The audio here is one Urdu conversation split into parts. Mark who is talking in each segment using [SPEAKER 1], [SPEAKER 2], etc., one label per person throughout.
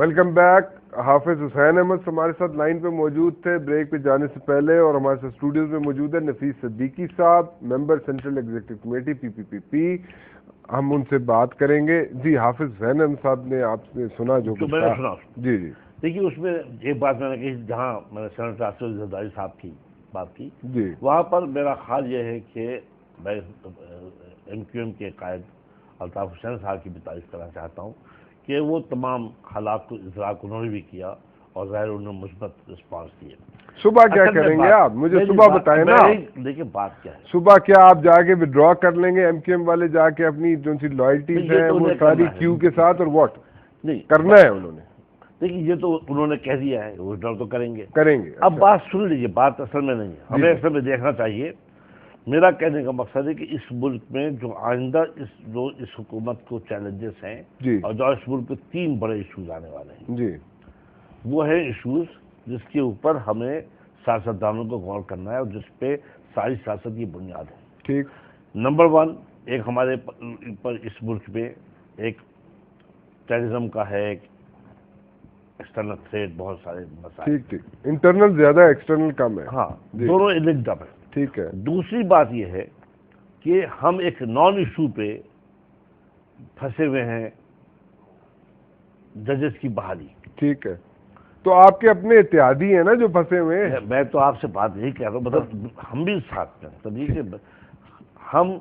[SPEAKER 1] Welcome back. حافظ حسین احمد ہمارے ساتھ لائن پہ موجود تھے بریک پہ جانے سے پہلے, اور ہمارے ساتھ اسٹوڈیوز میں موجود ہے نفیس صدیقی صاحب, ممبر سینٹرل ایگزیکٹو کمیٹی PPPP. ہم ان سے بات کریں گے. جی حافظ حسین احمد صاحب نے آپ نے سنا جو
[SPEAKER 2] میں نے سنا.
[SPEAKER 1] جی جی
[SPEAKER 2] دیکھیے اس میں ایک بات میں نے کہی, جہاں میں نے سینیٹر آصف زرداری صاحب کی بات کی,
[SPEAKER 1] جی
[SPEAKER 2] وہاں پر میرا خیال یہ ہے کہ میں MQM کے قائد الطاف حسین صاحب کی بھی تعریف کرنا چاہتا ہوں کہ وہ تمام حالات کو ادراک انہوں نے بھی کیا, اور ظاہر انہوں نے مثبت رسپانس دیے.
[SPEAKER 1] صبح کیا کریں گے آپ مجھے صبح بتائیں نا.
[SPEAKER 2] دیکھیے بات کیا ہے,
[SPEAKER 1] صبح کیا آپ جا کے ودرا کر لیں گے MQM والے جا کے اپنی جو سی لائلٹیز ہیں وہ ساری کیو کے ساتھ, اور واٹ
[SPEAKER 2] نہیں
[SPEAKER 1] کرنا ہے انہوں نے؟
[SPEAKER 2] دیکھیے یہ تو انہوں نے کہہ دیا ہے, ودرا تو کریں گے. اب
[SPEAKER 1] اچھا.
[SPEAKER 2] بات سن لیجیے, بات اصل میں نہیں ہے, ہمیں اصل میں دیکھنا چاہیے. میرا کہنے کا مقصد ہے کہ اس ملک میں جو آئندہ اس حکومت کو چیلنجز ہیں,
[SPEAKER 1] جی
[SPEAKER 2] اور جو اس ملک پہ 3 بڑے ایشوز آنے والے ہیں,
[SPEAKER 1] جی
[SPEAKER 2] وہ ہے ایشوز جس کے اوپر ہمیں سیاستدانوں کو غور کرنا ہے, اور جس پہ ساری سیاست کی بنیاد ہے.
[SPEAKER 1] ٹھیک.
[SPEAKER 2] نمبر 1, ایک ہمارے پر اس ملک میں ایک ٹیررزم کا ہے, ایک ایکسٹرنل تھریٹ, بہت سارے مسائل.
[SPEAKER 1] ٹھیک ٹھیک. انٹرنل زیادہ ایکسٹرنل کم ہے.
[SPEAKER 2] ہاں, دونوں لنکڈ اپ ہیں.
[SPEAKER 1] ٹھیک ہے.
[SPEAKER 2] دوسری بات یہ ہے کہ ہم ایک نان ایشو پہ پھنسے ہوئے ہیں, ججز کی بحالی.
[SPEAKER 1] ٹھیک ہے. تو آپ کے اپنے اتحادی ہیں نا جو پھنسے ہوئے ہیں.
[SPEAKER 2] میں تو آپ سے بات یہی کہہ رہا ہوں, مطلب ہم بھی ساتھ میں تبھی کہ ہم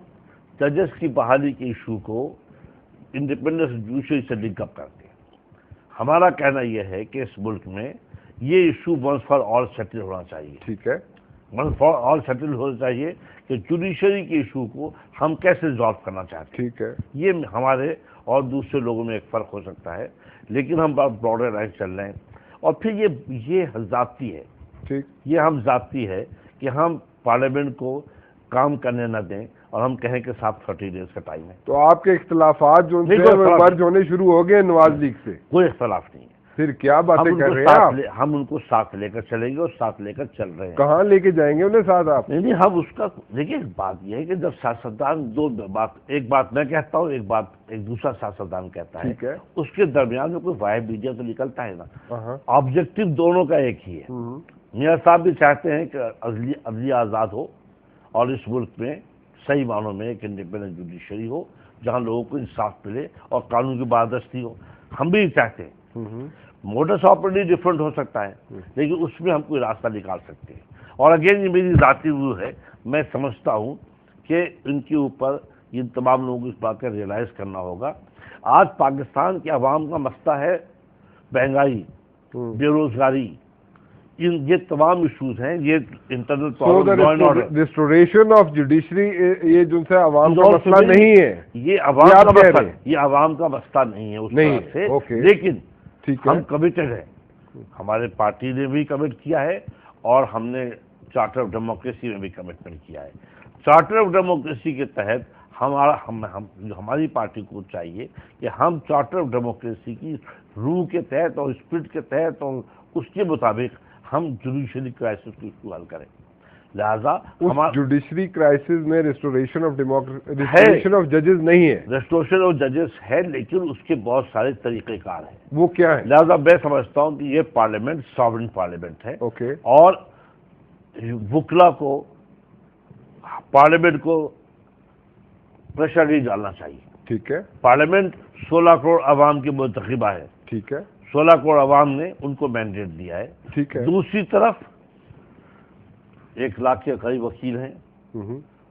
[SPEAKER 2] ججز کی بحالی کے ایشو کو انڈیپینڈنس جوڈیشری سے لنک اپ کرتے ہیں. ہمارا کہنا یہ ہے کہ اس ملک میں یہ issue once for all settle ہونا چاہیے.
[SPEAKER 1] ٹھیک ہے.
[SPEAKER 2] ون فار آل سیٹل ہونا چاہیے کہ جوڈیشری کے ایشو کو ہم کیسے ریزالو کرنا چاہتے ہیں.
[SPEAKER 1] ٹھیک ہے.
[SPEAKER 2] یہ ہمارے اور دوسرے لوگوں میں ایک فرق ہو سکتا ہے, لیکن ہم بہت براڈر لائن چل رہے ہیں. اور پھر یہ ذاتی ہے.
[SPEAKER 1] ٹھیک.
[SPEAKER 2] یہ ہم ذاتی ہے کہ ہم پارلیمنٹ کو کام کرنے نہ دیں, اور ہم کہیں کہ 30 days کا ٹائم ہے.
[SPEAKER 1] تو آپ کے اختلافات جو مرج ہونے شروع ہو گئے نواز لیگ سے؟
[SPEAKER 2] کوئی اختلاف نہیں ہے.
[SPEAKER 1] پھر کیا باتیں کر رہے ہیں آپ؟
[SPEAKER 2] ہم ان کو ساتھ لے کر چلیں گے, اور ساتھ لے کر چل رہے ہیں.
[SPEAKER 1] کہاں لے کے جائیں گے انہیں ساتھ آپ؟
[SPEAKER 2] نہیں, ہم اس کا دیکھیے, بات یہ ہے کہ جب سیاستدان ایک بات میں کہتا ہوں, ایک دوسرا سیاستدان کہتا ہے, اس کے درمیان میں کوئی واحد میڈیا تو نکلتا ہے نا. آبجیکٹو دونوں کا ایک ہی ہے. میاں صاحب بھی چاہتے ہیں کہ عدلیہ آزاد ہو, اور اس ملک میں صحیح معنوں میں ایک انڈیپینڈنٹ جوڈیشری ہو جہاں لوگوں کو انصاف ملے اور قانون کی بالادستی ہو. ہم بھی چاہتے ہیں. موڈس آپریٹی ڈفرینٹ ہو سکتا ہے, لیکن اس میں ہم کوئی راستہ نکال سکتے ہیں. اور اگین یہ میری ذاتی ویو ہے, میں سمجھتا ہوں کہ ان کے اوپر ان تمام لوگوں کو اس بات کا ریئلائز کرنا ہوگا. آج پاکستان کے عوام کا مسئلہ ہے مہنگائی, بے روزگاری, یہ تمام ایشوز ہیں. یہ internal problem,
[SPEAKER 1] restoration of judiciary, یہ جو ہے عوام کا مسئلہ نہیں ہے.
[SPEAKER 2] یہ عوام کا مسئلہ نہیں ہے اس طرح سے, لیکن ہم کمیٹڈ ہیں. ہمارے پارٹی نے بھی کمٹ کیا ہے, اور ہم نے چارٹر آف ڈیموکریسی میں بھی کمٹمنٹ کیا ہے. چارٹر آف ڈیموکریسی کے تحت ہماری پارٹی کو چاہیے کہ ہم چارٹر آف ڈیموکریسی کی روح کے تحت اور اسپرٹ کے تحت اور اس کے مطابق ہم جوڈیشری کرائسس کو حل کریں. لہذا
[SPEAKER 1] جوڈیشری کرائسس میں ریسٹوریشن آف ججز نہیں ہے.
[SPEAKER 2] ریسٹوریشن آف ججز ہے, لیکن اس کے بہت سارے طریقہ کار ہیں.
[SPEAKER 1] وہ کیا ہے؟
[SPEAKER 2] لہذا میں سمجھتا ہوں کہ یہ پارلیمنٹ ساورن پارلیمنٹ ہے.
[SPEAKER 1] اوکے.
[SPEAKER 2] اور وکلا کو, پارلیمنٹ کو پریشر نہیں ڈالنا چاہیے.
[SPEAKER 1] ٹھیک ہے.
[SPEAKER 2] پارلیمنٹ 16 کروڑ عوام کی منتخبہ ہے.
[SPEAKER 1] ٹھیک ہے.
[SPEAKER 2] 16 کروڑ عوام نے ان کو مینڈیٹ دیا ہے.
[SPEAKER 1] ٹھیک ہے.
[SPEAKER 2] دوسری طرف 1 لاکھ کے قریب وکیل ہیں,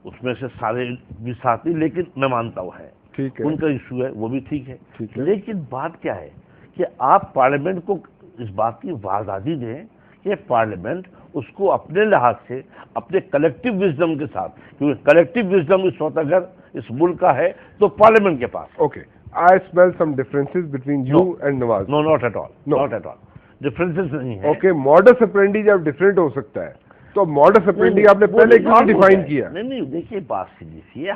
[SPEAKER 2] اس میں سے سارے بھی ساتھی, لیکن میں مانتا ہوں ہے
[SPEAKER 1] ٹھیک ہے
[SPEAKER 2] ان کا ایشو ہے, وہ بھی ٹھیک ہے.
[SPEAKER 1] ٹھیک ہے.
[SPEAKER 2] لیکن بات کیا ہے کہ آپ پارلیمنٹ کو اس بات کی آزادی دیں کہ پارلیمنٹ اس کو اپنے لحاظ سے, اپنے کلیکٹو وزڈم کے ساتھ, کیونکہ کلیکٹو وزڈم اس وقت اگر اس ملک کا ہے تو پارلیمنٹ کے پاس.
[SPEAKER 1] Okay. I smell some differences between you and Nawaz.
[SPEAKER 2] No, not at all. Not at all. Differences نہیں ہیں.
[SPEAKER 1] Okay, modus operandi جب ڈفرینٹ ہو سکتا ہے تو modus operandi آپ نے پہلے کیوں ڈیفائن کیا؟
[SPEAKER 2] نہیں, دیکھیے بات سیدھی سی ہے,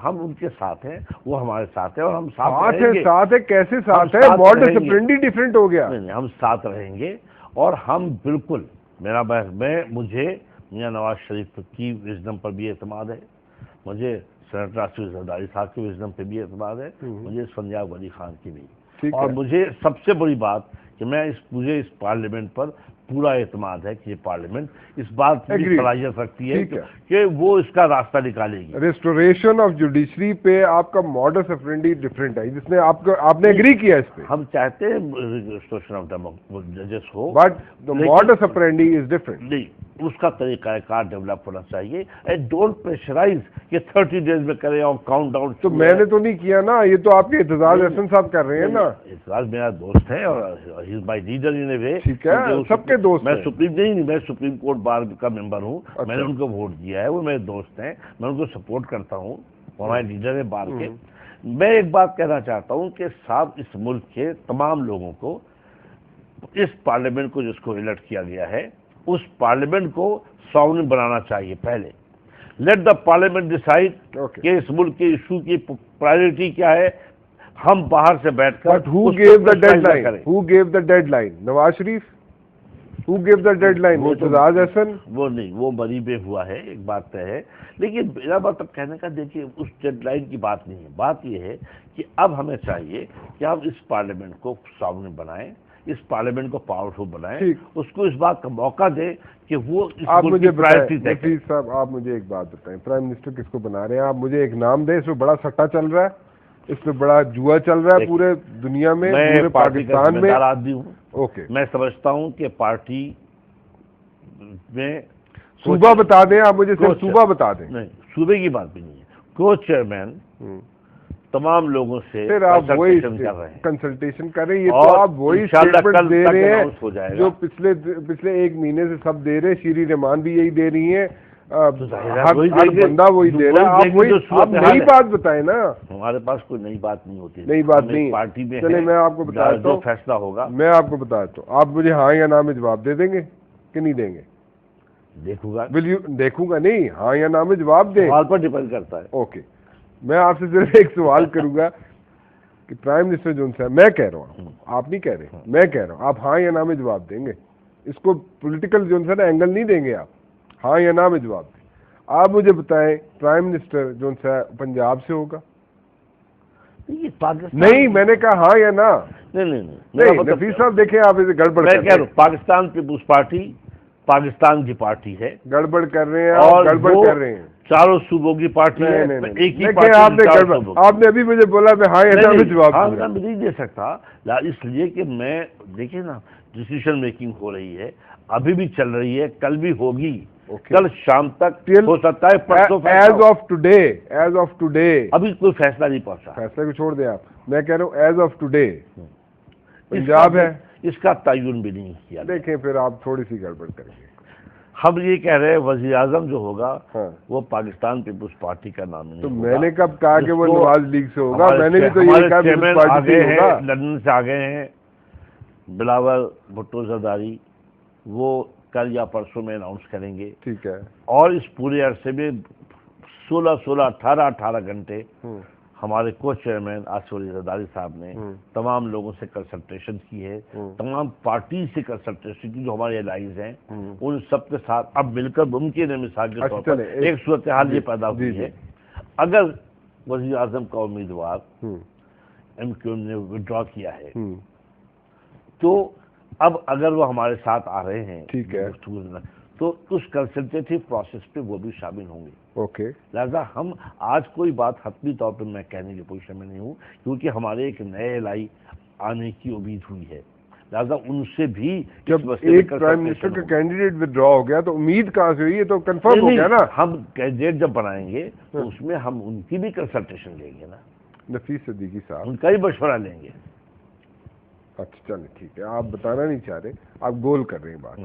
[SPEAKER 2] ہم ان کے ساتھ ہیں, وہ ہمارے ساتھ ہیں, اور ہم
[SPEAKER 1] ساتھ ہے. کیسے ساتھ ہے؟ modus operandi ڈفرینٹ ہو گیا.
[SPEAKER 2] نہیں, ہم ساتھ رہیں گے, اور ہم بالکل, مجھے میاں نواز شریف کی وزڈم پر بھی اعتماد ہے, مجھے سینیٹر آصف زرداری صاحب کی وزڈم پہ بھی اعتماد ہے, مجھے سنجاب ولی خان کی بھی. اور مجھے سب سے بڑی بات کہ میں مجھے اس پارلیمنٹ پر پورا اعتماد ہے کہ یہ پارلیمنٹ اس بات کی صلاحیت رکھتی ہے کہ وہ اس کا راستہ نکالے گی.
[SPEAKER 1] ریسٹوریشن آف جوڈیشری پہ آپ کا ماڈس آفرینڈی ڈفرینٹ ہے، جس نے آپ نے ایگری کیا اس پہ.
[SPEAKER 2] ہم چاہتے ہیں ریسٹوریشن آف ججز ہو،
[SPEAKER 1] بٹ ماڈس آفرینڈی از ڈفرینٹ.
[SPEAKER 2] نہیں، اس کا طریقہ کار ڈیولپ ہونا چاہیے. اینڈ ڈونٹ پریشرائز کہ 30 ڈیز میں کرے اور کاؤنٹ ڈاؤن.
[SPEAKER 1] تو میں نے تو نہیں کیا نا، یہ تو آپ کے اعتزاز احسن صاحب کر رہے ہیں نا.
[SPEAKER 2] اعتزاز میرا دوست ہے اور ہی از مائی لیڈر ان اے وے.
[SPEAKER 1] ٹھیک ہے، سب کے دوست.
[SPEAKER 2] میں سپریم کورٹ بار کا ممبر ہوں. میں نے ان کو ووٹ دیا ہے، وہ میرے دوست ہیں، میں ان کو سپورٹ کرتا ہوں، ہمارے لیڈر ہے بار کے. میں ایک بات کہنا چاہتا ہوں کہ صاحب اس ملک کے تمام لوگوں کو اس پارلیمنٹ کو جس کو الیکٹ کیا گیا ہے اس پارلیمنٹ کو ساورن بنانا چاہیے. پہلے لیٹ دا پارلیمنٹ ڈیسائیڈ کہ اس ملک کے ایشو کی پرائیورٹی کیا ہے. ہم باہر سے بیٹھ کر
[SPEAKER 1] who gave the deadline? Nawaz Sharif. who gave the deadline? Aitzaz Ahsan.
[SPEAKER 2] وہ نہیں، وہ بری بے ہوا ہے، ایک بات طے ہے. لیکن میرا مطلب کہنے کا دیکھیے اس ڈیڈ لائن کی بات نہیں ہے. بات یہ ہے کہ اب ہمیں چاہیے کہ ہم اس پارلیمنٹ کو ساورن بنائیں، اس پارلیمنٹ کو پاورفل بنائیں، اس کو اس بات کا موقع دیں کہ وہ
[SPEAKER 1] آپ مجھے بتائیں صاحب، آپ مجھے ایک بات بتائیں، پرائم منسٹر کس کو بنا رہے ہیں؟ آپ مجھے ایک نام دیں. اس میں بڑا سٹا چل رہا ہے، اس میں بڑا جوا چل رہا ہے پورے دنیا میں، پورے پاکستان میں.
[SPEAKER 2] آدمی ہوں. اوکے، میں سمجھتا ہوں کہ پارٹی میں
[SPEAKER 1] صوبہ بتا دیں. آپ مجھے صرف صوبہ بتا دیں.
[SPEAKER 2] نہیں، صوبے کی بات بھی نہیں ہے. کو چیئرمین تمام لوگوں سے
[SPEAKER 1] کنسلٹیشن کر رہے ہیں. یہ تو آپ وہی اسٹیٹمنٹ دے رہے ہیں جو پچھلے ایک مہینے سے سب دے رہے ہیں. شیری رحمان بھی یہی دے رہی ہیں، ہر بندہ وہی دے رہا ہے. آپ نئی بات بتائیں نا.
[SPEAKER 2] ہمارے پاس کوئی نئی بات نہیں ہوتی.
[SPEAKER 1] نئی بات نہیں
[SPEAKER 2] پارٹی میں.
[SPEAKER 1] چلے میں آپ کو بتاتا ہوں،
[SPEAKER 2] فیصلہ ہوگا
[SPEAKER 1] میں آپ کو بتاتا ہوں. آپ مجھے ہاں یا نا میں جواب دے دیں گے کہ نہیں دیں گے؟
[SPEAKER 2] دیکھوں گا.
[SPEAKER 1] دیکھوں گا نہیں، ہاں یا نا میں جواب دیں.
[SPEAKER 2] سوال پر ڈیپینڈ کرتا ہے.
[SPEAKER 1] اوکے، میں آپ سے صرف ایک سوال کروں گا کہ پرائم منسٹر جو ہے، میں کہہ رہا ہوں، آپ نہیں کہہ رہے، میں کہہ رہا ہوں، آپ ہاں یا نا میں جواب دیں گے؟ اس کو پولیٹیکل جو ہے نا اینگل نہیں دیں گے، آپ ہاں یا نا میں جواب دیں. آپ مجھے بتائیں پرائم منسٹر جو ہے پنجاب سے ہوگا؟ نہیں، میں نے کہا ہاں یا نا. نہیں نفیس صاحب دیکھیں، آپ اسے گڑبڑ کر رہے ہیں.
[SPEAKER 2] پاکستان پیپلز پارٹی پاکستان کی پارٹی ہے.
[SPEAKER 1] گڑبڑ کر رہے ہیں اور گڑبڑ کر رہے ہیں.
[SPEAKER 2] چاروں صوبوں کی پارٹی ہے. ایک ہی
[SPEAKER 1] آپ نے ابھی مجھے بولا میں ہاں یا نا میں جواب
[SPEAKER 2] نہیں دے سکتا، اس لیے کہ میں دیکھیں نا ڈیسیشن میکنگ ہو رہی ہے، ابھی بھی چل رہی ہے، کل بھی ہوگی. کل شام تک ہو سکتا ہے، پرسوں.
[SPEAKER 1] ایز آف ٹوڈے
[SPEAKER 2] ابھی کوئی فیصلہ نہیں پہنچا.
[SPEAKER 1] فیصلے کو چھوڑ دیں آپ، میں کہہ رہا ہوں ایز آف ٹوڈے پنجاب ہے.
[SPEAKER 2] اس کا تعین بھی نہیں کیا.
[SPEAKER 1] دیکھیں پھر آپ تھوڑی سی گڑبڑ کریں گے.
[SPEAKER 2] ہم یہ کہہ رہے ہیں وزیر اعظم جو ہوگا وہ پاکستان پیپلز پارٹی کا نام نہیں.
[SPEAKER 1] تو میں نے کب کہا کہ وہ نواز لیگ سے ہوگا؟ میں نے بھی تو یہ کہا
[SPEAKER 2] پیپلز پارٹی سے ہوگا. لندن سے آ گئے ہیں بلاول بھٹو زرداری، وہ کل یا پرسوں میں اناؤنس کریں گے.
[SPEAKER 1] ٹھیک ہے.
[SPEAKER 2] اور اس پورے عرصے میں 18 گھنٹے ہمارے کو چیئرمین آصف علی زرداری صاحب نے تمام لوگوں سے کنسلٹیشن کی ہے، تمام پارٹی سے کنسلٹیشن کی جو ہمارے الائز ہیں ان سب کے ساتھ اب مل کر ممکن ہے مثال کے طور پر ایک صورتحال یہ پیدا ہوئی ہے. اگر وزیر اعظم کا امیدوار ایم کیو ایم نے وڈرا کیا ہے تو اب اگر وہ ہمارے ساتھ آ رہے ہیں
[SPEAKER 1] ٹھیک ہے
[SPEAKER 2] تو اس کنسلٹیٹو پروسیس پہ وہ بھی شامل ہوں گے.
[SPEAKER 1] اوکے.
[SPEAKER 2] لہذا ہم آج کوئی بات حتمی طور پہ میں کہنے کی پوزیشن میں نہیں ہوں کیونکہ ہمارے ایک نئے الائی آنے کی امید ہوئی ہے. لہذا ان سے بھی
[SPEAKER 1] جب ایک پرائم منسٹر کا کینڈیڈیٹ ودرا ہو گیا تو امید کہاں سے ہوئی؟ یہ تو کنفرم ہو گیا نا.
[SPEAKER 2] ہم کینڈیڈیٹ جب بنائیں گے تو اس میں ہم ان کی بھی کنسلٹیشن لیں گے نا.
[SPEAKER 1] نفیس صدیقی صاحب
[SPEAKER 2] ان کا ہی مشورہ لیں گے.
[SPEAKER 1] اچھا چلیں ٹھیک ہے، آپ بتانا نہیں چاہ رہے، آپ گول کر رہے ہیں بات.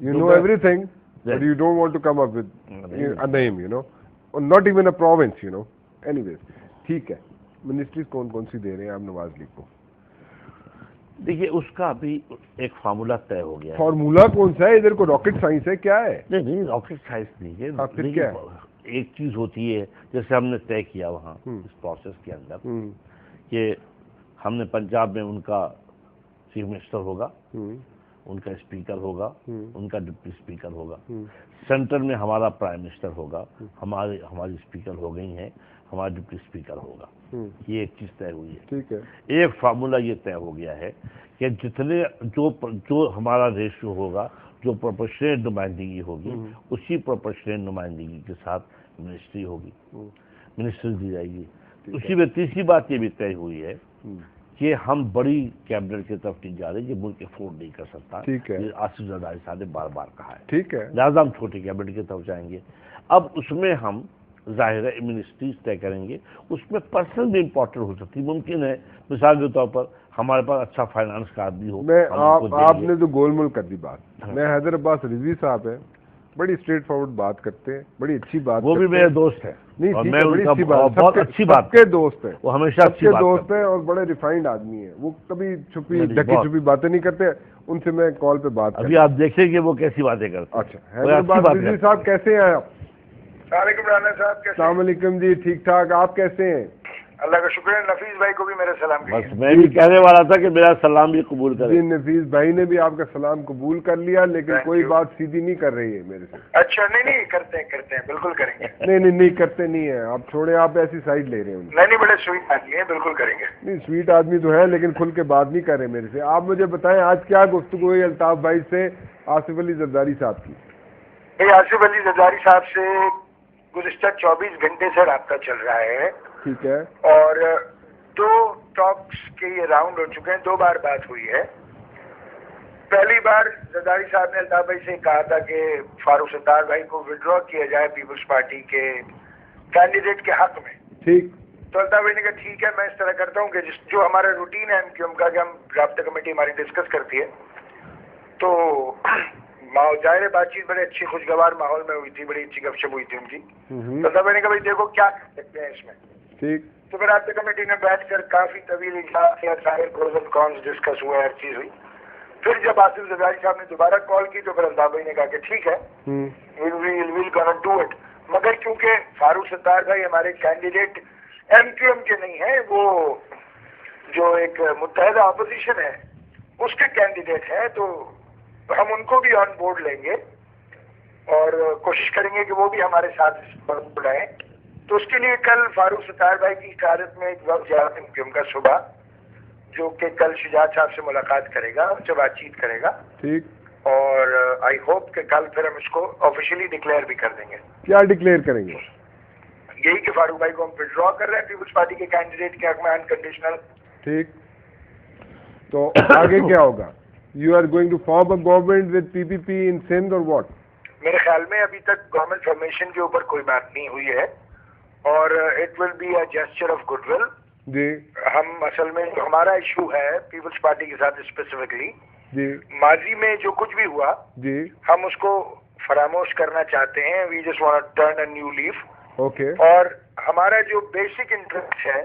[SPEAKER 1] You know everything but you don't want to come up with a name, you know, not even a province, you know. Anyways ٹھیک ہے. منسٹریز کون کون سی دے رہے ہیں آپ نواز لیگ کو؟
[SPEAKER 2] دیکھیے اس کا ابھی ایک فارمولا طے ہو گیا ہے.
[SPEAKER 1] فارمولا کون سا ہے؟ ادھر کو راکٹ سائنس ہے کیا ہے؟
[SPEAKER 2] نہیں راکٹ سائنس نہیں ہے.
[SPEAKER 1] پھر کیا ہے؟
[SPEAKER 2] ایک چیز ہوتی ہے جیسے ہم نے طے کیا وہاں اس پروسیس کے اندر کہ ہم نے پنجاب میں ان کا چیف منسٹر ہوگا ان کا اسپیکر ہوگا, ان کا ڈپٹی اسپیکر ہوگا, سینٹر میں ہمارا پرائم منسٹر ہوگا, ہماری اسپیکر ہو گئی ہیں, ہمارا ڈپٹی اسپیکر ہوگا. یہ ایک چیز طے ہوئی ہے.
[SPEAKER 1] ٹھیک ہے, ایک
[SPEAKER 2] فارمولا یہ طے ہو گیا ہے کہ جتنے جو ہمارا ریشیو ہوگا, جو پروپورشنل نمائندگی ہوگی, اسی پروپورشنل نمائندگی کے ساتھ منسٹری ہوگی, منسٹری دی جائے گی. اسی میں تیسری بات یہ بھی طے ہوئی ہے کہ ہم بڑی کیبنٹ کی طرف نہیں جا رہے, یہ ملک افورڈ نہیں کر سکتا. آصف زرداری صاحب نے بار بار کہا ہے. ٹھیک ہے, لہٰذا ہم چھوٹی کیبنٹ کی طرف جائیں گے. اب اس میں ہم ظاہر ہے منسٹریز طے کریں گے, اس میں پرسنل بھی امپورٹنٹ ہو سکتی. ممکن ہے مثال کے طور پر ہمارے پاس اچھا فائنانس کا آدمی ہو.
[SPEAKER 1] آپ نے تو گول مول کر دی بات. میں حیدر عباس رضوی صاحب ہیں, بڑی اسٹریٹ فارورڈ بات کرتے ہیں, بڑی اچھی بات.
[SPEAKER 2] وہ بھی میرے دوست ہیں,
[SPEAKER 1] نہیں میں بہت اچھی بات کے دوست ہیں,
[SPEAKER 2] وہ ہمیشہ اچھی
[SPEAKER 1] دوست ہیں اور بڑے ریفائنڈ آدمی ہیں. وہ کبھی چھپی ڈھکی چھپی باتیں نہیں کرتے. ان سے میں کال پہ بات
[SPEAKER 2] ابھی آپ دیکھیں گے وہ کیسی باتیں کرتے ہیں.
[SPEAKER 1] اچھا, حیدر عباس رضوی صاحب کیسے ہیں آپ؟
[SPEAKER 3] السلام علیکم رانا صاحب.
[SPEAKER 1] السلام علیکم جی, ٹھیک ٹھاک. آپ کیسے ہیں؟
[SPEAKER 3] اللہ کا شکر ہے. نفیس بھائی کو بھی میرا سلام.
[SPEAKER 2] بس میں بھی کہنے والا تھا کہ میرا سلام بھی قبول کریں.
[SPEAKER 1] جی, نفیس بھائی نے بھی آپ کا سلام قبول کر لیا, لیکن کوئی بات سیدھی نہیں کر رہی ہے میرے سے.
[SPEAKER 3] اچھا, نہیں کرتے ہیں بالکل کریں گے.
[SPEAKER 1] نہیں کرتے نہیں ہیں آپ, چھوڑیں, آپ ایسی سائڈ لے رہے ہیں.
[SPEAKER 3] نہیں بڑے سویٹ آدمی ہیں, بالکل کریں گے.
[SPEAKER 1] نہیں سویٹ آدمی تو ہے, لیکن کھل کے بات نہیں کر رہے میرے سے. آپ مجھے بتائیں آج کیا گفتگو ہوئی الطاف بھائی سے آصف علی زرداری صاحب کی؟
[SPEAKER 3] آصف علی زرداری صاحب سے گزشتہ 24 گھنٹے سے رابطہ چل رہا ہے.
[SPEAKER 1] ٹھیک ہے,
[SPEAKER 3] اور 2 ٹاکس کے یہ راؤنڈ ہو چکے ہیں. 2 بار بات ہوئی ہے. پہلی بار زرداری صاحب نے الطاف بھائی سے کہا تھا کہ فاروق ستار بھائی کو وڈرا کیا جائے پیپلز پارٹی کے کینڈیڈیٹ کے حق میں. ٹھیک, تو الطاف بھائی نے کہا ٹھیک ہے, میں اس طرح کرتا ہوں کہ جو ہمارا روٹین ہے MQM کا, کہ ہم رابطہ کمیٹی ہماری ڈسکس کرتی ہے, تو ظاہر بات چیت بڑے اچھی خوشگوار ماحول میں ہوئی تھی, بڑی اچھی گپ شپ ہوئی تھی ان کی. تو الطاف بھائی نے کہا بھائی دیکھو کیا کر سکتے ہیں اس میں. ٹھیک, تو پھر رابطہ کمیٹی نے بیٹھ کر کافی طویل اجلاس کیا, سارے پروز اینڈ کونس ڈسکس ہوئے, ہر چیز ہوئی. پھر جب آصف زرداری صاحب نے دوبارہ کال کی تو پھر الطاف بھائی نے کہا کہ ٹھیک ہے, we'll gonna do it. مگر کیونکہ فاروق ستار بھائی ہمارے کینڈیڈیٹ MQM کے نہیں ہیں, وہ جو ایک متحدہ اپوزیشن ہے اس کے کینڈیڈیٹ ہیں, تو ہم ان کو بھی آن بورڈ لیں گے اور کوشش کریں گے کہ وہ بھی ہمارے ساتھ بڑھائیں. تو اس کے لیے کل فاروق ستار بھائی کی قیادت میں ایک وقت جا MQM کا صبح, جو کہ کل شجاعت صاحب سے ملاقات کرے گا, اس سے بات چیت کرے گا. ٹھیک, اور آئی ہوپ کہ کل پھر ہم اس کو آفیشیلی ڈکلیئر بھی کر دیں گے.
[SPEAKER 1] کیا ڈکلیئر کریں گے؟
[SPEAKER 3] یہی کہ فاروق بھائی کو ہم وڈرا کر رہے ہیں پیپلز پارٹی کے کینڈیڈیٹ کے حق میں انکنڈیشنل. ٹھیک,
[SPEAKER 1] تو آگے کیا ہوگا؟ You are going to form a government with PPP in Sindh or what?
[SPEAKER 3] میرے خیال میں ابھی تک گورنمنٹ فارمیشن کے اوپر کوئی بات نہیں ہوئی ہے, اور it will be a gesture of goodwill. جی, ہم اصل میں جو ہمارا ایشو ہے پیپلز پارٹی کے ساتھ اسپیسیفکلی, جی, ماضی میں جو کچھ بھی ہوا, جی, ہم اس کو فراموش کرنا چاہتے ہیں. We just want to turn a new leaf. Okay, اور ہمارا جو بیسک انٹرسٹ ہے,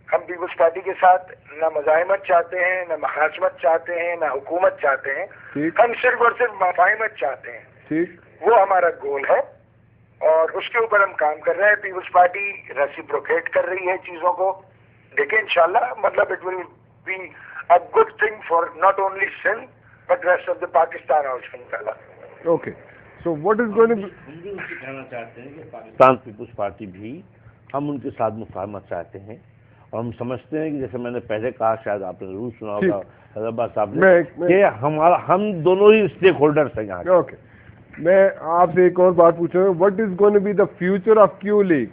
[SPEAKER 3] ہم پیپلز پارٹی کے ساتھ نہ مزاحمت چاہتے ہیں, نہ مخاصمت چاہتے ہیں, نہ حکومت چاہتے ہیں. ہم صرف اور صرف مفاہمت چاہتے ہیں. ٹھیک, وہ ہمارا گول ہے اور اس کے اوپر ہم کام کر رہے ہیں. پیپلز پارٹی ریسیپروکیٹ کر رہی ہے چیزوں کو. دیکھیں انشاءاللہ, مطلب it will be a good thing for not only Sindh but rest of the Pakistan also انشاءاللہ. Okay,
[SPEAKER 1] so what is going to be,
[SPEAKER 2] ہم بھی ان سے کہنا چاہتے ہیں کہ پاکستان پیپلز پارٹی بھی, ہم ان کے ساتھ مفاہمت چاہتے ہیں, اور ہم سمجھتے ہیں کہ جیسے میں نے پہلے کہا, شاید آپ نے ضرور سنا ہوگا حیدر عباس صاحب نے, کہ ہم دونوں ہی اسٹیک ہولڈرس ہیں یہاں.
[SPEAKER 1] اوکے, میں آپ سے ایک اور بات پوچھ رہا ہوں, what is going to be the future of Q League?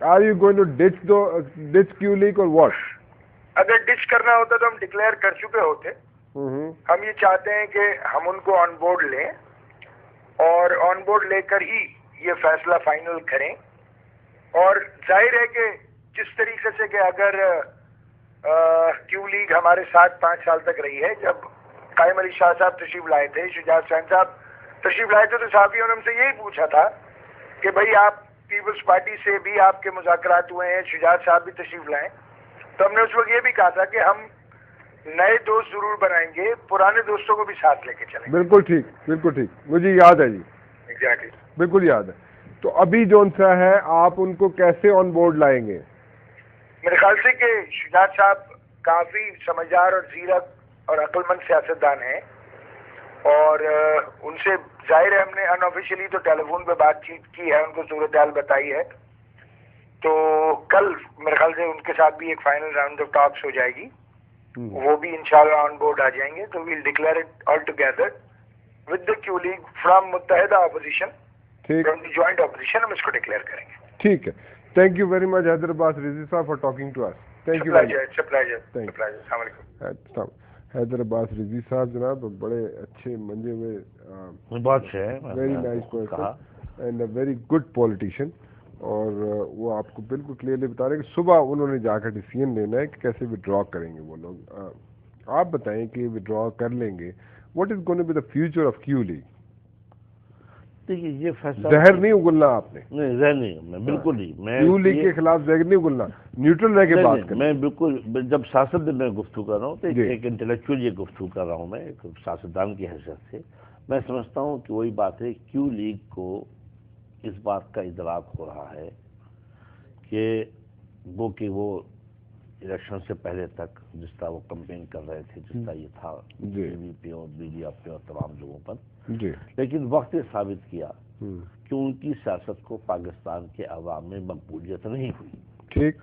[SPEAKER 1] Are you going to ditch Q League or what?
[SPEAKER 3] اگر ڈچ کرنا ہوتا تو ہم ڈکلیئر کر چکے ہوتے. ہم یہ چاہتے ہیں کہ ہم ان کو آن بورڈ لیں, اور آن بورڈ لے کر ہی یہ فیصلہ فائنل کریں. اور ظاہر ہے کہ جس طریقے سے کہ اگر کیو لیگ ہمارے ساتھ 5 سال تک رہی ہے, جب قائم علی شاہ صاحب تشریف لائے تھے, شجاعت حسین صاحب تشریف لائے تھے, تو صحافیوں نے ہم سے یہی پوچھا تھا کہ بھائی آپ پیپلز پارٹی سے بھی آپ کے مذاکرات ہوئے ہیں, شجاعت صاحب بھی تشریف لائیں. تو ہم نے اس وقت یہ بھی کہا تھا کہ ہم نئے دوست ضرور بنائیں گے, پرانے دوستوں کو بھی ساتھ لے کے چلیں گے.
[SPEAKER 1] بالکل ٹھیک, بالکل ٹھیک, مجھے یاد ہے جی.
[SPEAKER 3] ایگزیکٹلی,
[SPEAKER 1] بالکل یاد ہے. تو ابھی جو سا ہے, آپ ان کو کیسے آن بورڈ لائیں گے؟
[SPEAKER 3] میرے خیال سے کہ شجاعت صاحب کافی سمجھدار اور زیرک اور عقل مند سیاستدان ہیں, اور ان سے ظاہر ہے ہم نے انآفیشیلی تو ٹیلی فون پہ بات چیت کی ہے، ان کو صورتحال بتائی ہے، تو کل میرے خیال سے ان کے ساتھ بھی ایک فائنل راؤنڈ آف ٹاکس ہو جائے گی، وہ بھی انشاءاللہ آن بورڈ آ جائیں گے، تو we'll declare it all together with the Q league from متحدہ opposition, from the joint opposition, ہم اس کو ڈکلیئر کریں گے.
[SPEAKER 1] ٹھیک ہے. Thank you very much Haider Abbas Rizvi صاحب for talking to us. Thank you.
[SPEAKER 3] السلام علیکم.
[SPEAKER 1] حیدر عباس رضوی صاحب جناب بڑے اچھے منجے ہوئے،
[SPEAKER 2] بہت اچھے ہیں،
[SPEAKER 1] very nice person and a very good politician, اور وہ آپ کو بالکل کلیئرلی بتا رہے ہیں کہ صبح انہوں نے جا کر ڈیسیژن لینا ہے کہ کیسے ودرا کریں گے وہ لوگ. آپ بتائیں کہ ودرا کر لیں گے، what is going to be the future of Q League?
[SPEAKER 2] دیکھیے یہ فیصلہ
[SPEAKER 1] زہر نہیں اگلنا آپ نے.
[SPEAKER 2] نہیں، زہر نہیں، میں بالکل نہیں، میں
[SPEAKER 1] کیو لیگ کے خلاف زہر نہیں اگلنا، نیوٹرل رہ کے بات کریں.
[SPEAKER 2] میں بالکل، جب سیاست میں گفتگو کر رہا ہوں تو ایک انٹلیکچوئل یہ گفتگو کر رہا ہوں، میں ایک سیاستدان کی حیثیت سے میں سمجھتا ہوں کہ وہی بات ہے، کیو لیگ کو اس بات کا ادراک ہو رہا ہے کہ وہ الیکشن سے پہلے تک جس طرح وہ کمپین کر رہے تھے، جس طرح یہ تھا ٹی وی پہ اور میڈیا پہ اور تمام جگہوں پر، لیکن وقت یہ ثابت کیا کہ ان کی سیاست کو پاکستان کے عوام میں مقبولیت نہیں ہوئی.
[SPEAKER 1] ٹھیک.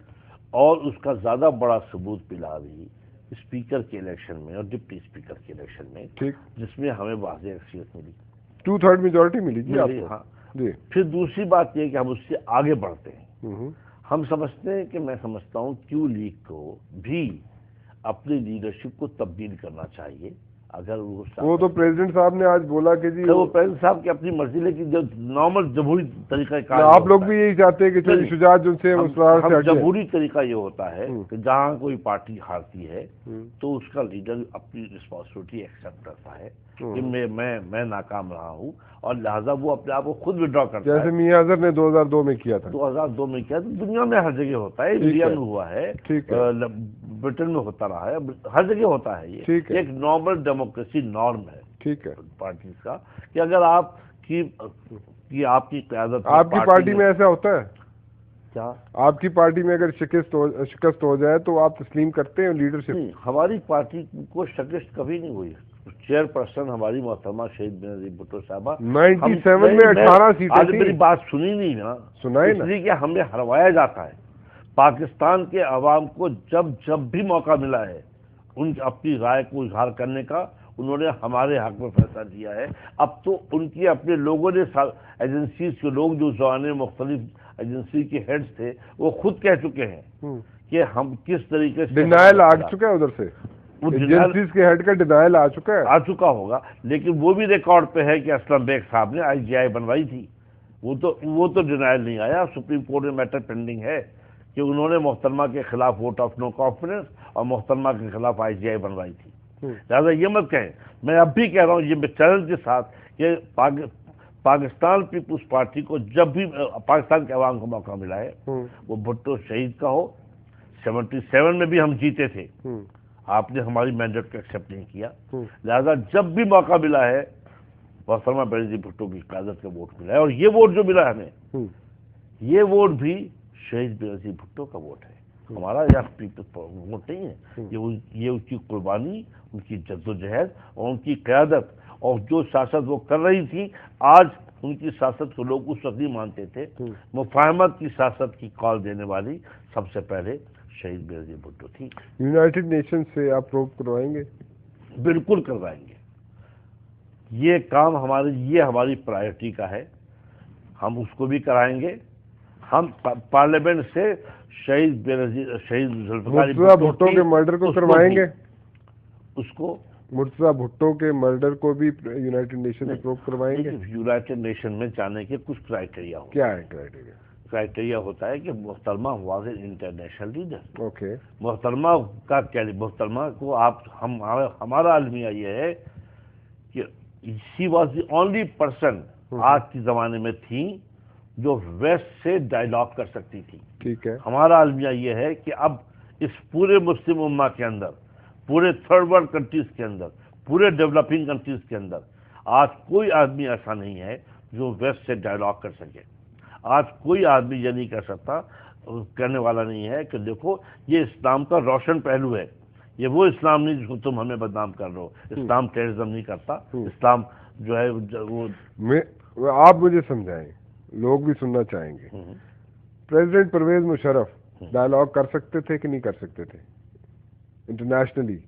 [SPEAKER 2] اور اس کا زیادہ بڑا ثبوت ملا بھی اسپیکر کے الیکشن میں اور ڈپٹی اسپیکر کے الیکشن میں، جس میں ہمیں واضح اکثریت ملی،
[SPEAKER 1] 2/3 میجورٹی ملی. جی
[SPEAKER 2] ہاں. پھر دوسری بات یہ کہ ہم اس سے آگے بڑھتے ہیں. ہم سمجھتے ہیں کہ میں سمجھتا ہوں کیو لیگ کو بھی اپنی لیڈرشپ کو تبدیل کرنا چاہیے. اگر وہ
[SPEAKER 1] تو پریزیڈنٹ صاحب نے آج بولا کہ جی
[SPEAKER 2] وہ پریزیڈنٹ صاحب کی اپنی مرضی، لیکن جو نارمل جمہوری طریقہ کار،
[SPEAKER 1] آپ لوگ بھی یہی چاہتے ہیں کہ شجاعت جو سے
[SPEAKER 2] جمہوری طریقہ یہ ہوتا ہے کہ جہاں کوئی پارٹی ہارتی ہے تو اس کا لیڈر اپنی رسپانسبلٹی ایکسیپٹ کرتا ہے کہ میں ناکام رہا ہوں، اور لہٰذا وہ اپنے آپ کو خود ودرا کرتا ہے.
[SPEAKER 1] جیسے میاں اظہر نے 2002 میں کیا تھا.
[SPEAKER 2] 2002 میں کیا تھا. دنیا میں ہر جگہ ہوتا ہے، انڈیا میں ہوا ہے، برٹن میں ہوتا رہا ہے، ہر جگہ ہوتا ہے. یہ ایک نارمل ڈیموکریسی نارم ہے. ٹھیک ہے. پارٹیز کا کہ اگر آپ کی قیادت، آپ کی
[SPEAKER 1] پارٹی میں ایسا ہوتا ہے
[SPEAKER 2] کیا؟
[SPEAKER 1] آپ کی پارٹی میں اگر شکست ہو جائے تو آپ تسلیم کرتے ہیں لیڈرشپ؟
[SPEAKER 2] نہیں، ہماری پارٹی کو شکست کبھی نہیں ہوئی. چیئر پرسن ہماری محترمہ شہید بینظیر بھٹو صاحبہ
[SPEAKER 1] 97 میں 18 سیٹیں
[SPEAKER 2] تھیں. میری بات سنی نہیں نا،
[SPEAKER 1] سنائے
[SPEAKER 2] اس لیے کہ ہمیں ہروایا جاتا ہے. پاکستان کے عوام کو جب بھی موقع ملا ہے ان اپنی رائے کو اظہار کرنے کا، انہوں نے ہمارے حق میں فیصلہ دیا ہے. اب تو ان کی اپنے لوگوں نے، ایجنسیز کے لوگ جو زبانیں مختلف ایجنسی کے ہیڈز تھے، وہ خود کہہ چکے ہیں کہ ہم کس طریقے سے
[SPEAKER 1] ڈینائل آ چکا ہے ادھر سے، ایجنسیز کے ہیڈ کا ڈینائل آ چکا
[SPEAKER 2] ہوگا. لیکن وہ بھی ریکارڈ پہ ہے کہ اسلم بیگ صاحب نے IGI بنوائی تھی، وہ تو ڈینائل نہیں آیا. سپریم کورٹ میں میٹر پینڈنگ ہے کہ انہوں نے محترمہ کے خلاف ووٹ آف نو کانفیڈنس اور محترمہ کے خلاف IGI بنوائی تھی. لہٰذا یہ مت کہیں، میں اب بھی کہہ رہا ہوں یہ چیلنج کے ساتھ کہ پاکستان پیپلز پارٹی کو جب بھی پاکستان کے عوام کو موقع ملا ہے، وہ بھٹو شہید کا ہو. 77 میں بھی ہم جیتے تھے، آپ نے ہماری مینڈیٹ کو ایکسیپٹ نہیں کیا. لہذا جب بھی موقع ملا ہے محترمہ بینظیر بھٹو کی قیادت کا ووٹ ملا ہے، اور یہ ووٹ جو ملا ہے ہمیں، یہ ووٹ بھی شہید بینظیر بھٹو کا ووٹ ہے، ہمارا ووٹ نہیں ہے. یہ ان کی قربانی، ان کی جدوجہد اور ان کی قیادت، اور جو سیاست وہ کر رہی تھی، آج ان کی سیاست کو لوگ اس وقت نہیں مانتے تھے. مفاہمت کی سیاست کی کال دینے والی سب سے پہلے شہید بینظیر بھٹو تھی.
[SPEAKER 1] یونائٹڈ نیشن سے آپ پروب کروائیں گے؟
[SPEAKER 2] بالکل کروائیں گے. یہ کام ہماری پرائرٹی کا ہے، ہم اس کو بھی کرائیں گے. ہم پارلیمنٹ سے شہید
[SPEAKER 1] مرتضیٰ بھٹو کے مرڈر کو کروائیں گے.
[SPEAKER 2] اس کو
[SPEAKER 1] مرتضیٰ بھٹو کے مرڈر کو بھی یونائٹڈ نیشن سے پروب کروائیں گے.
[SPEAKER 2] یونائٹڈ نیشن میں جانے کے کچھ کرائٹیریا ہوتا ہے.
[SPEAKER 1] کیا ہے کرائٹیریا؟
[SPEAKER 2] کرائٹیریا ہوتا ہے کہ محترمہ was an international leader.
[SPEAKER 1] Okay.
[SPEAKER 2] محترمہ کا کیا، محترمہ کو ہمارا المیہ یہ ہے کہ she was the only person آج کے زمانے میں تھی جو ویسٹ سے ڈائلاگ کر سکتی تھی.
[SPEAKER 1] ٹھیک ہے.
[SPEAKER 2] ہمارا المیہ یہ ہے کہ اب اس پورے مسلم امہ کے اندر، پورے تھرڈ ورلڈ کنٹریز کے اندر، پورے ڈیولپنگ کنٹریز کے اندر آج کوئی آدمی ایسا نہیں ہے جو ویسٹ سے ڈائلاگ کر سکے. آج کوئی آدمی یہ نہیں کہہ سکتا، کہنے والا نہیں ہے کہ دیکھو یہ اسلام کا روشن پہلو ہے، یہ وہ اسلام نہیں جس کو تم ہمیں بدنام کر رہے ہو. اسلام ٹیررزم نہیں کرتا. اسلام جو ہے وہ
[SPEAKER 1] آپ مجھے سمجھائیں, لوگ بھی سننا چاہیں گے. پریزیڈنٹ پرویز مشرف ڈائلاگ کر سکتے تھے کہ نہیں کر سکتے تھے انٹرنیشنلی؟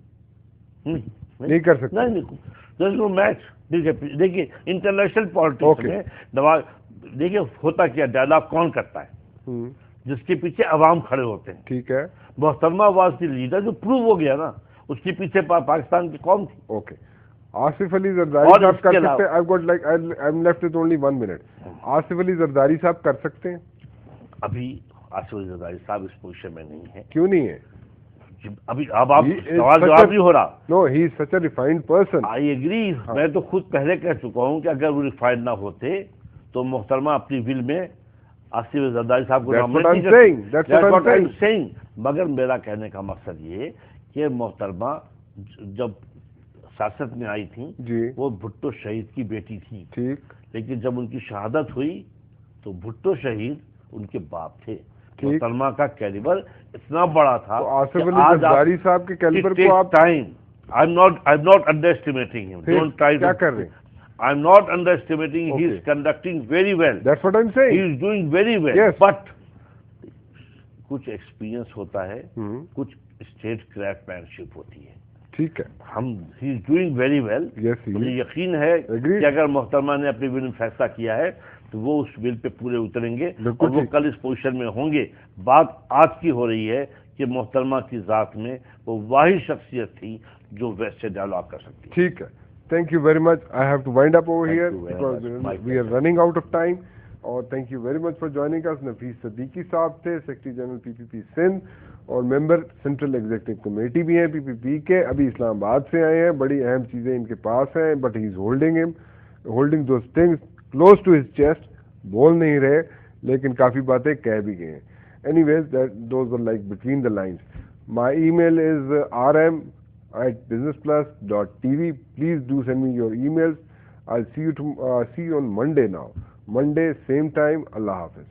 [SPEAKER 1] نہیں کر سکتے.
[SPEAKER 2] نہیں میچ. دیکھیے انٹرنیشنل پالیٹکس میں دیکھیے ہوتا کیا, ڈائلاگ کون کرتا ہے؟ جس کے پیچھے عوام کھڑے ہوتے ہیں.
[SPEAKER 1] ٹھیک ہے.
[SPEAKER 2] محترمہ واز دی لیڈر, جو پروو ہو گیا نا, اس کے پیچھے پاکستان کی قوم تھی.
[SPEAKER 1] اوکے. آصف علی زرداری صاحب کر سکتے ہیں؟ I've got like I'm left with only 1 minute. Asif Ali Zardari صاحب کر سکتے ہیں؟
[SPEAKER 2] ابھی آصف علی زرداری صاحب اس پوزیشن میں نہیں ہے.
[SPEAKER 1] کیوں نہیں ہے؟
[SPEAKER 2] ابھی اب آپ سوال جواب نہیں ہو رہا.
[SPEAKER 1] نو, ہی از سچ اے ریفائنڈ پرسن.
[SPEAKER 2] I agree. میں تو خود پہلے کہہ چکا ہوں کہ اگر وہ ریفائنڈ نہ ہوتے تو محترمہ اپنی ول میں آصف علی زرداری صاحب کو نامزد نہیں کرتے. مگر میرا کہنے کا مقصد یہ کہ محترمہ جب سیاست میں آئی تھی وہ بھٹو شہید کی بیٹی تھی. ٹھیک. لیکن جب ان کی شہادت ہوئی تو بھٹو شہید ان کے باپ تھے. محترمہ کا کیلیبر اتنا بڑا تھا.
[SPEAKER 1] آصف علی زرداری صاحب کے کیلیبر کو آپ
[SPEAKER 2] time. I'm not underestimating him. Don't try to.
[SPEAKER 1] کیا کر رہے ہیں؟
[SPEAKER 2] I'm not underestimating. He is conducting very well.
[SPEAKER 1] That's what I'm saying.
[SPEAKER 2] He is doing very well.
[SPEAKER 1] Yes.
[SPEAKER 2] But کچھ ایکسپیرینس ہوتا ہے, کچھ اسٹیٹ کریفٹ مین شپ ہوتی ہے.
[SPEAKER 1] ٹھیک ہے.
[SPEAKER 2] ہی از ڈوئنگ ویری ویل. مجھے یقین ہے کہ اگر محترمہ نے اپنی ول میں فیصلہ کیا ہے تو وہ اس ول پہ پورے اتریں گے اور وہ کل اس پوزیشن میں ہوں گے. بات آج کی ہو رہی ہے کہ محترمہ کی ذات میں وہ واحد شخصیت تھی جو ویسے ڈائلاگ کر سکتی.
[SPEAKER 1] ٹھیک ہے. Thank you very much. I have to wind up over here because we are running out of time. اور thank you very much for joining us. Nafees Siddiqui صاحب تھے, secretary general P P P Sindh اور ممبر سینٹرل ایگزیکٹو کمیٹی بھی ہیں پی پی پی کے. ابھی اسلام آباد سے آئے ہیں. بڑی اہم چیزیں ان کے پاس ہیں, but he is holding those things close to his chest. بول نہیں رہے لیکن کافی باتیں کہہ بھی گئے ہیں. Anyways those are like between the lines. My email is rm@businessplus.tv. Please do send me your emails. I'll see you on Monday now. Monday, same time. Allah Hafiz.